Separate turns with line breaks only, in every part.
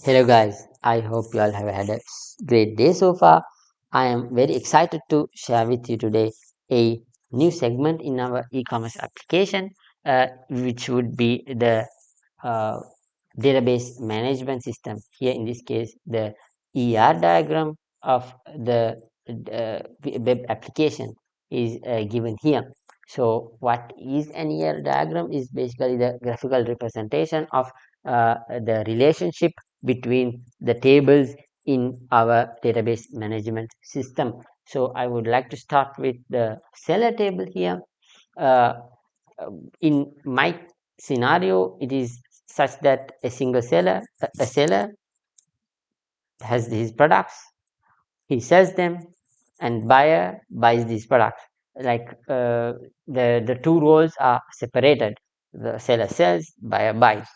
Hello guys, I hope you all have had a great day so far. I am very excited to share with you today a new segment in our e-commerce application, which would be the uh, database management system. Here, in this case, the ER diagram of the web application is given here. So, what is an ER diagram? Is basically the graphical representation of the relationship between the tables in our database management system. So, I would like to start with the seller table here. Uh, in my scenario, it is such that a single seller, a seller has his products, he sells them, and buyer buys these products. Like the two roles are separated. The seller sells, buyer buys.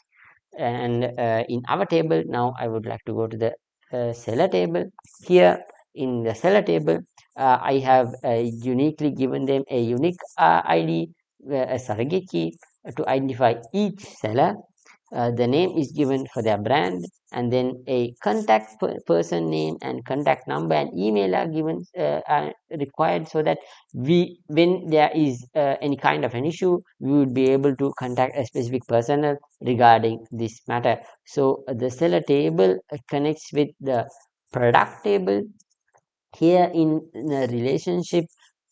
And in our table now, I would like to go to the seller table. Here in the seller table, I have uniquely given them a unique ID, a surrogate key to identify each seller. The name is given for their brand, and then a contact person name and contact number and email are given, are required, so that when there is any kind of an issue, we would be able to contact a specific personnel regarding this matter. So the seller table connects with the product table here in a relationship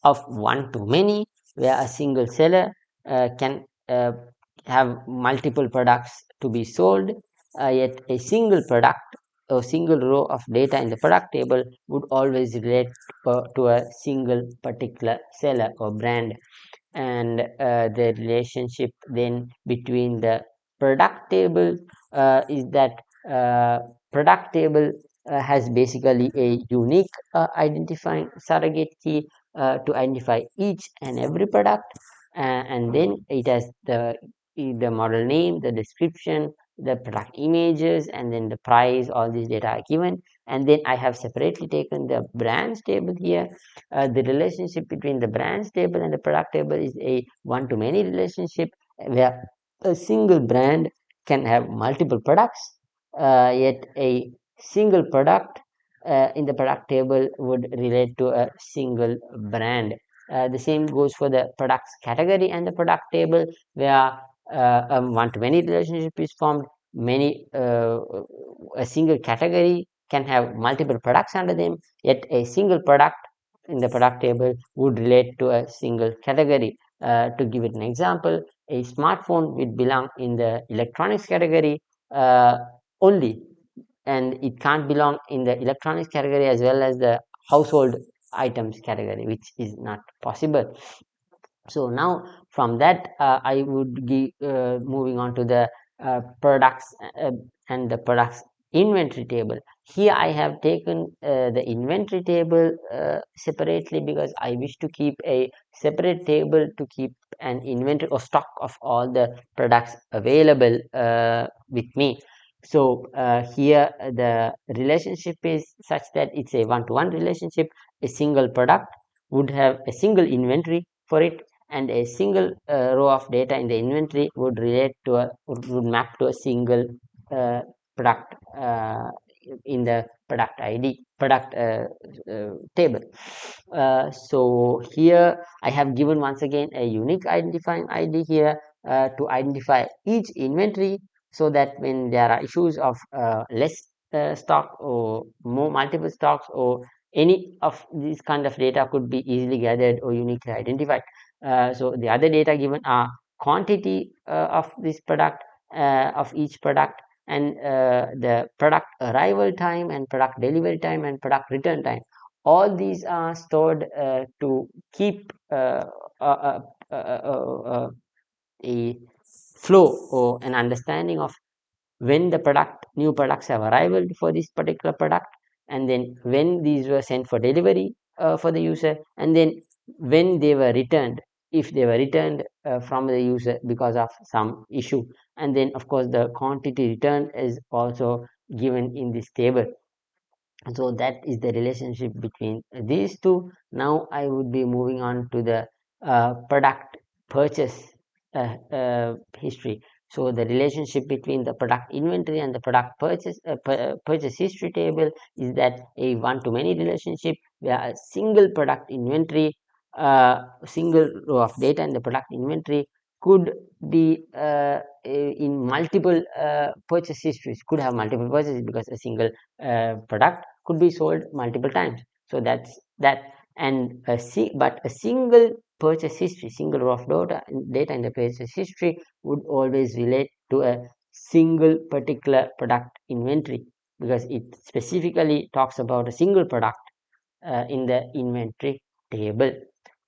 of one to many, where a single seller can have multiple products to be sold, yet a single product or single row of data in the product table would always relate to a single particular seller or brand. And the relationship then between the product table is that product table has basically a unique identifying surrogate key to identify each and every product, and then it has the model name, the description, the product images, and then the price. All these data are given, and then I have separately taken the brands table here. The relationship between the brands table and the product table is a one-to-many relationship, where a single brand can have multiple products, yet a single product in the product table would relate to a single brand. The same goes for the products category and the product table, where a one-to-many relationship is formed. A single category can have multiple products under them, yet a single product in the product table would relate to a single category. To give it an example, a smartphone would belong in the electronics category only, and it can't belong in the electronics category as well as the household items category, which is not possible. So now from that, I would be moving on to the products and the products inventory table. Here I have taken the inventory table separately, because I wish to keep a separate table to keep an inventory or stock of all the products available with me. So here the relationship is such that it's a one-to-one relationship. A single product would have a single inventory for it, and a single row of data in the inventory would relate to would map to a single product in the product ID product table. So here I have given once again a unique identifying ID here to identify each inventory, so that when there are issues of less stock or more multiple stocks, or any of these kind of data could be easily gathered or uniquely identified. So the other data given are quantity of this product, of each product, and the product arrival time and product delivery time and product return time. All these are stored to keep uh, uh, a flow or an understanding of when the new products have arrived for this particular product, and then when these were sent for delivery for the user, and then when they were returned, if they were returned from the user because of some issue. And then of course the quantity returned is also given in this table. So that is the relationship between these two. Now I would be moving on to the product purchase history. So the relationship between the product inventory and the product purchase history table is that a one-to-many relationship where a single product inventory, single row of data in the product inventory could be in multiple purchase histories, could have multiple purchases because a single product could be sold multiple times. So that's that. And but a single purchase history, single row of data in the purchase history would always relate to a single particular product inventory, because it specifically talks about a single product in the inventory table.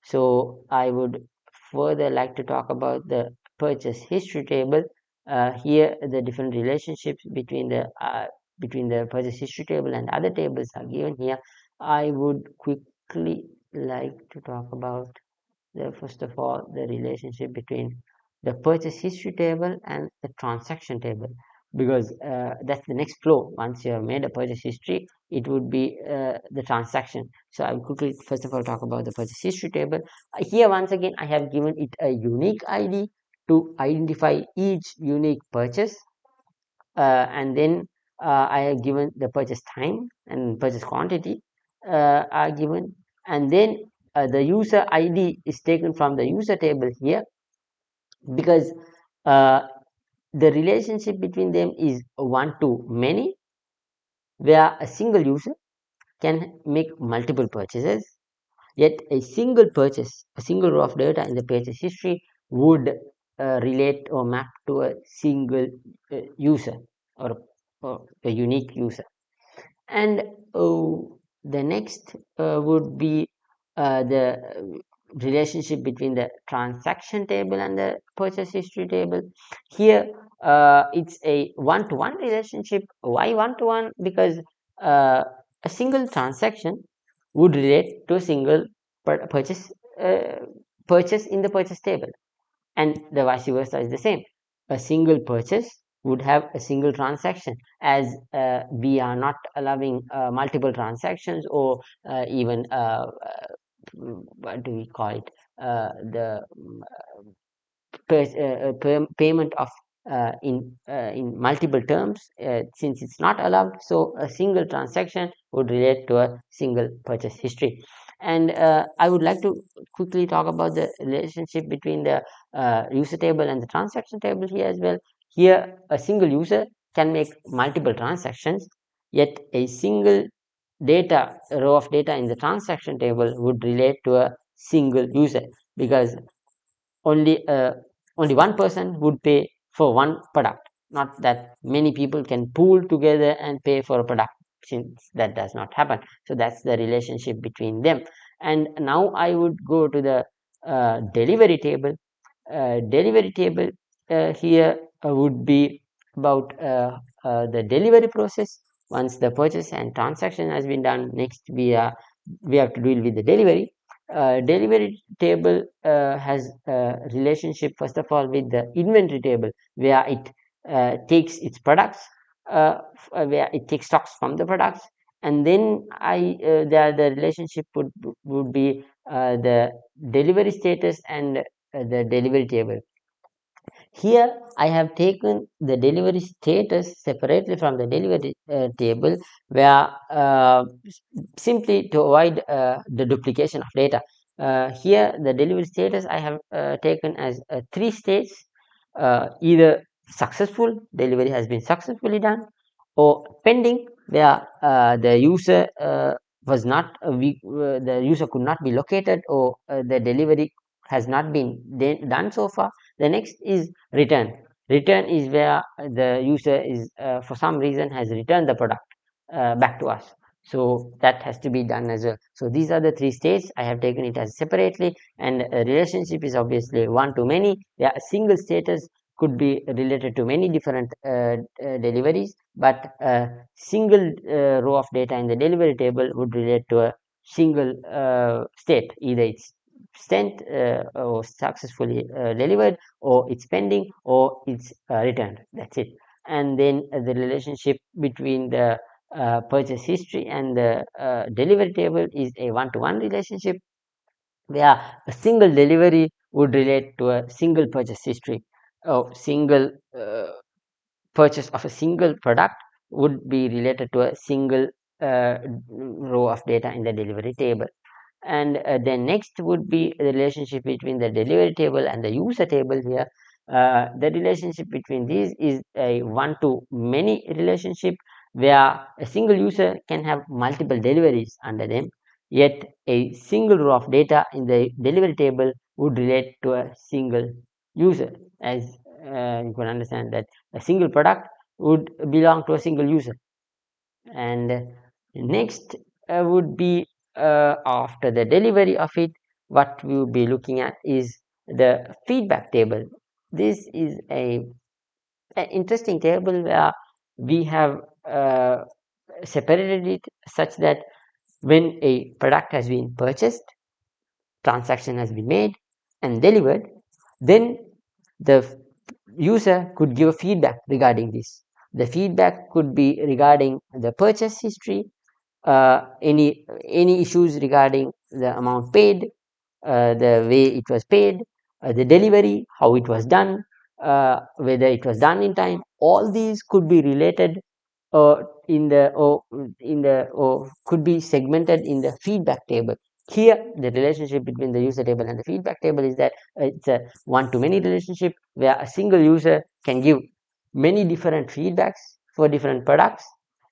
So I would further like to talk about the purchase history table. Here the different relationships between the purchase history table and other tables are given here. I would quickly like to talk about first of all, the relationship between the purchase history table and the transaction table, because that's the next flow. Once you have made a purchase history, it would be the transaction. So I will quickly first of all talk about the purchase history table. Here once again I have given it a unique ID to identify each unique purchase, and then I have given the purchase time and purchase quantity are given, and then the user ID is taken from the user table here, because uh, the relationship between them is one to many, where a single user can make multiple purchases, yet a single purchase, a single row of data in the purchase history would relate or map to a single user, or, or a unique user. And the next would be the relationship between the transaction table and the purchase history table. Here it's a one-to-one relationship. Why one-to-one? Because a single transaction would relate to a single purchase uh, purchase in the purchase table, and the vice versa is the same. A single purchase would have a single transaction, as we are not allowing multiple transactions, or even what do we call it, the payment of in multiple terms, since it's not allowed. So a single transaction would relate to a single purchase history. And I would like to quickly talk about the relationship between the user table and the transaction table here as well. Here a single user can make multiple transactions, yet a single data row of data in the transaction table would relate to a single user, because only only one person would pay for one product, not that many people can pool together and pay for a product, since that does not happen. So that's the relationship between them. And now I would go to the delivery table. Delivery table here would be about the delivery process. Once the purchase and transaction has been done, next we have to deal with the delivery. Delivery table has a relationship first of all with the inventory table, where it takes its products, where it takes stocks from the products, and then the relationship would be the delivery status and the delivery table. Here I have taken the delivery status separately from the delivery table, where simply to avoid the duplication of data. Here the delivery status I have taken as three states: either successful, delivery has been successfully done, or pending, where the user was not the user could not be located, or the delivery has not been done so far. The next is return. Return is where the user is for some reason has returned the product back to us. So that has to be done as well. So these are the three states. I have taken it as separately, and a relationship is obviously one to many. Yeah, a single status could be related to many different deliveries, but a single row of data in the delivery table would relate to a single state. Either it's sent or successfully delivered, or it's pending, or it's returned. That's it. And then the relationship between the purchase history and the delivery table is a one-to-one relationship, where a single delivery would relate to a single purchase history. single purchase of a single product would be related to a single row of data in the delivery table. And then next would be the relationship between the delivery table and the user table here. The relationship between these is a one to many relationship, where a single user can have multiple deliveries under them, yet a single row of data in the delivery table would relate to a single user. As you can understand that a single product would belong to a single user. And next would be after the delivery of it, what we will be looking at is the feedback table. This is an interesting table where we have separated it such that when a product has been purchased, transaction has been made and delivered, then the user could give a feedback regarding this. The feedback could be regarding the purchase history, any issues regarding the amount paid, the way it was paid, the delivery, how it was done, whether it was done in time. All these could be related in the or could be segmented in the feedback table. Here, the relationship between the user table and the feedback table is that it's a one-to-many relationship, where a single user can give many different feedbacks for different products,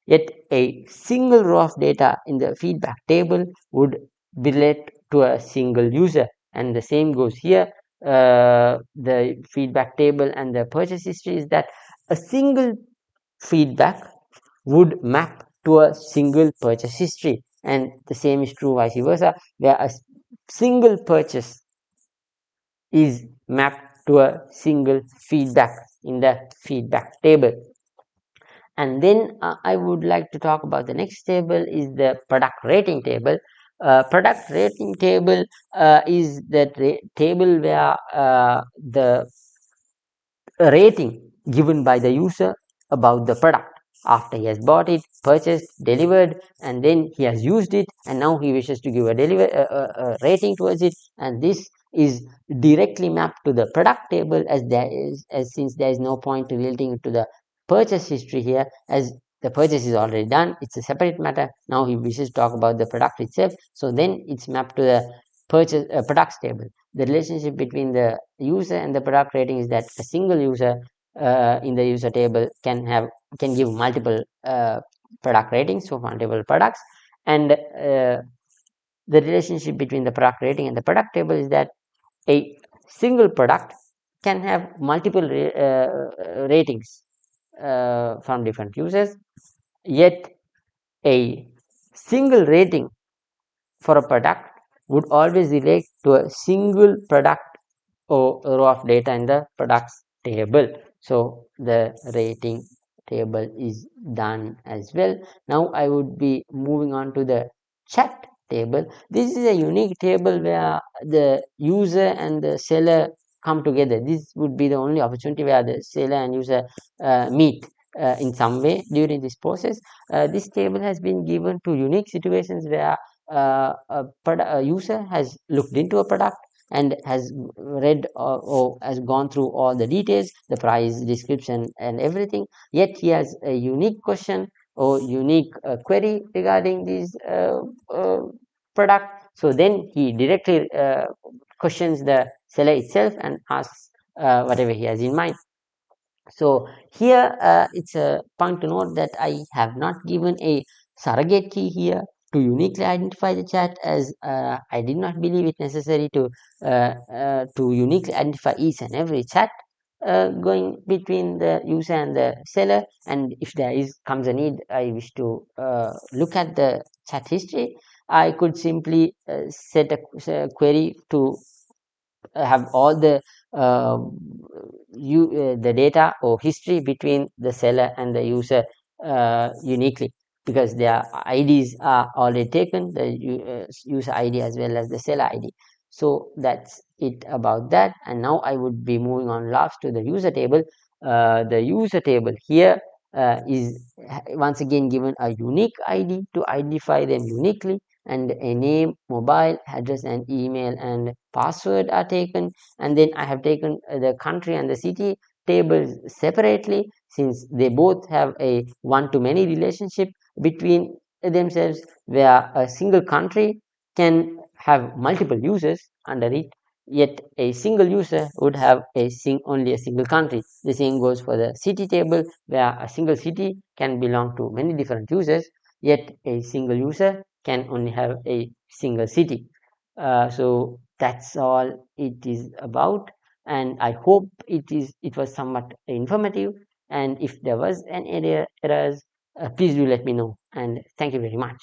yet a single row of data in the feedback table would relate to a single user. And the same goes here. The feedback table and the purchase history is that a single feedback would map to a single purchase history, and the same is true vice versa, where a single purchase is mapped to a single feedback in the feedback table. And then I would like to talk about the next table is the product rating table. Product rating table is the table where the rating given by the user about the product after he has bought it, purchased, delivered, and then he has used it, and now he wishes to give a rating towards it. And this is directly mapped to the product table, as since there is no point relating it to the purchase history here, as the purchase is already done. It's a separate matter. Now he wishes to talk about the product itself, so then it's mapped to the purchase products table. The relationship between the user and the product rating is that a single user in the user table can give multiple product ratings for multiple products. And the relationship between the product rating and the product table is that a single product can have multiple ratings from different users, yet a single rating for a product would always relate to a single product or row of data in the products table. So the rating table is done as well. Now I would be moving on to the chat table. This is a unique table where the user and the seller come together. This would be the only opportunity where the seller and user meet in some way during this process. This table has been given to unique situations where a user has looked into a product and has read or has gone through all the details, the price, description, and everything. Yet he has a unique question or unique query regarding this product. So then he directly questions the seller itself and asks whatever he has in mind. So here it's a point to note that I have not given a surrogate key here to uniquely identify the chat, as I did not believe it necessary to uniquely identify each and every chat going between the user and the seller. And if there is comes a need, I wish to look at the chat history, I could simply set a query to have all the data or history between the seller and the user uniquely, because their IDs are already taken, the user ID as well as the seller ID. So that's it about that. And now I would be moving on last to the user table. The user table here is once again given a unique ID to identify them uniquely, and a name, mobile address, and email and password are taken. And then I have taken the country and the city tables separately, since they both have a one to many relationship between themselves, where a single country can have multiple users under it, yet a single user would have only a single country. The same goes for the city table, where a single city can belong to many different users, yet a single user can only have a single city. So that's all it is about, and I hope it was somewhat informative. And if there was an errors, please do let me know. And thank you very much.